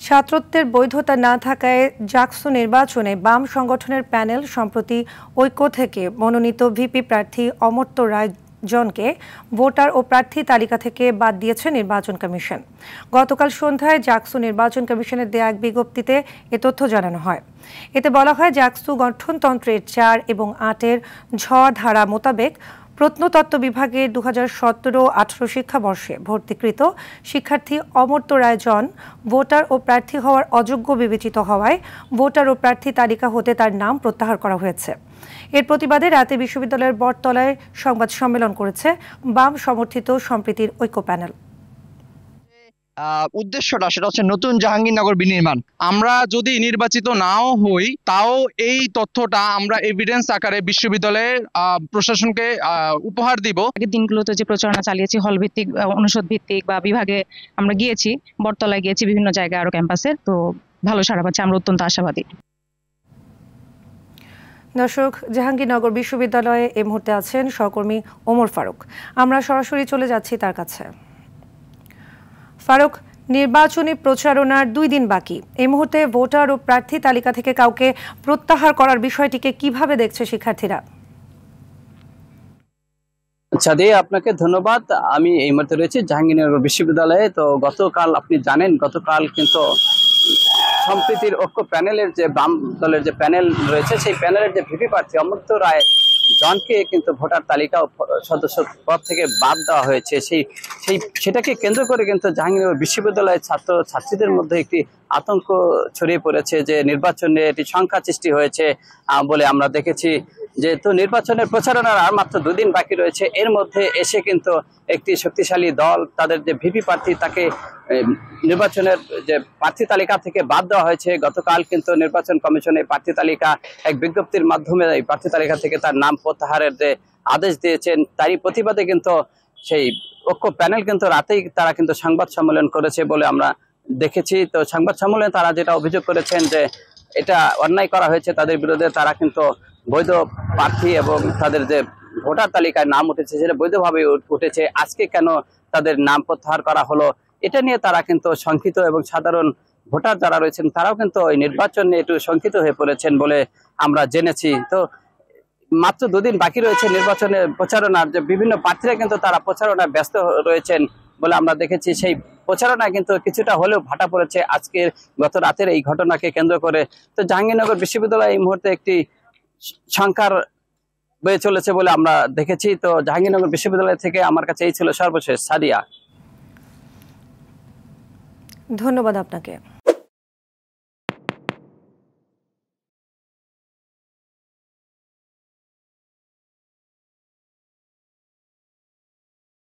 ছাত্রত্বের বৈধতা না থাকায় জাকসু নির্বাচনে বাম সংগঠনের প্যানেল সম্প্রতি ঐক্য থেকে মনোনীত ভিপি প্রার্থী অমর্ত্য রায় জনকে ভোটার ও প্রার্থী তালিকা থেকে বাদ দিয়েছে নির্বাচন কমিশন। গতকাল সন্ধ্যায় জাকসু নির্বাচন কমিশনের দেয়া এক বিজ্ঞপ্তিতে এ তথ্য জানানো হয়। এতে বলা হয়, জাকসু গঠনতন্ত্রের ৪ এবং ৮-এর ঝ ধারা মোতাবেক প্রত্নতত্ত্ব বিভাগের 2017-18 শিক্ষাবর্ষে ভর্তিকৃত শিক্ষার্থী অমর্ত্য রায় জন ভোটার ও প্রার্থী হওয়ার অযোগ্য বিবেচিত হওয়ায় ভোটার ও প্রার্থী তালিকা হতে তার নাম প্রত্যাহার করা হয়েছে। এর প্রতিবাদে রাতে বিশ্ববিদ্যালয়ের বটতলায় সংবাদ সম্মেলন করেছে বাম সমর্থিত সম্প্রীতির ঐক্য প্যানেল। উদ্দেশ্যটা সেটা হচ্ছে নতুন জাহাঙ্গীরনগর বিনির্মাণ। আমরা যদি নির্বাচিত নাও হই তাও এই তথ্যটা আমরা এভিডেন্স আকারে বিশ্ববিদ্যালয়ের প্রশাসনকে উপহার দিব। আগের দিনগুলোতে যে প্রচারণা চালিয়েছি হল ভিত্তিক, অনুষদ ভিত্তিক বা বিভাগে আমরা গিয়েছি, বটতলায় গিয়েছি, বিভিন্ন জায়গায় আরো ক্যাম্পাসে, তো ভালো সাড়া পাচ্ছে, আমরা অত্যন্ত আশাবাদী। দর্শক, জাহাঙ্গীরনগর বিশ্ববিদ্যালয়ে এই মুহূর্তে আছেন সহকর্মী ওমর ফারুক। আমরা সরাসরি চলে যাচ্ছি তার কাছে। ফারুক, নির্বাচনী প্রচারণার 2 দিন বাকি, এই মুহূর্তে ভোটার ও প্রার্থী তালিকা থেকে কাউকে প্রত্যাহার করার বিষয়টিকে কিভাবে দেখছে শিক্ষার্থীরা? সাদি, আপনাকে ধন্যবাদ। আমি এই মুহূর্তে রয়েছি জাহাঙ্গীরনগর বিশ্ববিদ্যালয়ে। তো গতকাল আপনি জানেন, গতকাল কিন্তু সম্প্রীতির ঐক্য প্যানেলের যে বাম দলের যে প্যানেল রয়েছে, সেই প্যানেলের যে ভিপি প্রার্থী অমর্ত্য রায় জনকে কিন্তু ভোটার তালিকা সদস্য পদ থেকে বাদ দেওয়া হয়েছে। সেটাকে কেন্দ্র করে কিন্তু জাহাঙ্গীরনগর বিশ্ববিদ্যালয়ের ছাত্রছাত্রীদের মধ্যে একটি আতঙ্ক ছড়িয়ে পড়েছে যে নির্বাচনে একটি সংখ্যা সৃষ্টি হয়েছে বলে আমরা দেখেছি। যেহেতু নির্বাচনের প্রচারণার আর মাত্র 2 দিন বাকি রয়েছে, এর মধ্যে এসে কিন্তু একটি শক্তিশালী দল তাদের যে ভিপি প্রার্থী তাকে নির্বাচনের যে প্রার্থী তালিকা থেকে বাদ দেওয়া হয়েছে। গতকাল কিন্তু নির্বাচন কমিশন এই প্রার্থী তালিকা এক বিজ্ঞপ্তির মাধ্যমে এই প্রার্থী তালিকা থেকে তার নাম প্রত্যাহারের যে আদেশ দিয়েছেন, তারই প্রতিবাদে কিন্তু সেই ঐক্য প্যানেল কিন্তু রাতেই তারা কিন্তু সংবাদ সম্মেলন করেছে বলে আমরা দেখেছি। তো সংবাদ সম্মেলনে তারা যেটা অভিযোগ করেছেন যে এটা অন্যায় করা হয়েছে তাদের বিরুদ্ধে, তারা কিন্তু বৈধ প্রার্থী এবং তাদের যে ভোটার তালিকায় নাম উঠেছে সেটা বৈধভাবে উঠেছে, আজকে কেন তাদের নাম প্রত্যাহার করা হলো, এটা নিয়ে তারা কিন্তু শঙ্কিত এবং সাধারণ ভোটার যারা রয়েছেন তারাও কিন্তু ওই নির্বাচন নিয়ে একটু শঙ্কিত হয়ে পড়েছেন বলে আমরা জেনেছি। তো মাত্র 2 দিন বাকি রয়েছে নির্বাচনের প্রচারণার, যে বিভিন্ন প্রার্থীরা কিন্তু তারা প্রচারণায় ব্যস্ত রয়েছেন বলে আমরা দেখেছি। সেই প্রচারণায় কিন্তু কিছুটা হলেও ভাটা পড়েছে আজকের গত রাতের এই ঘটনাকে কেন্দ্র করে। তো জাহাঙ্গীরনগর বিশ্ববিদ্যালয় এই মুহূর্তে একটি সংখ্যার বয়ে চলেছে বলে আমরা দেখেছি। তো জাহাঙ্গীরনগর বিশ্ববিদ্যালয় থেকে আমার কাছে এই ছিল সর্বশেষ। সাদিয়া, ধন্যবাদ আপনাকে।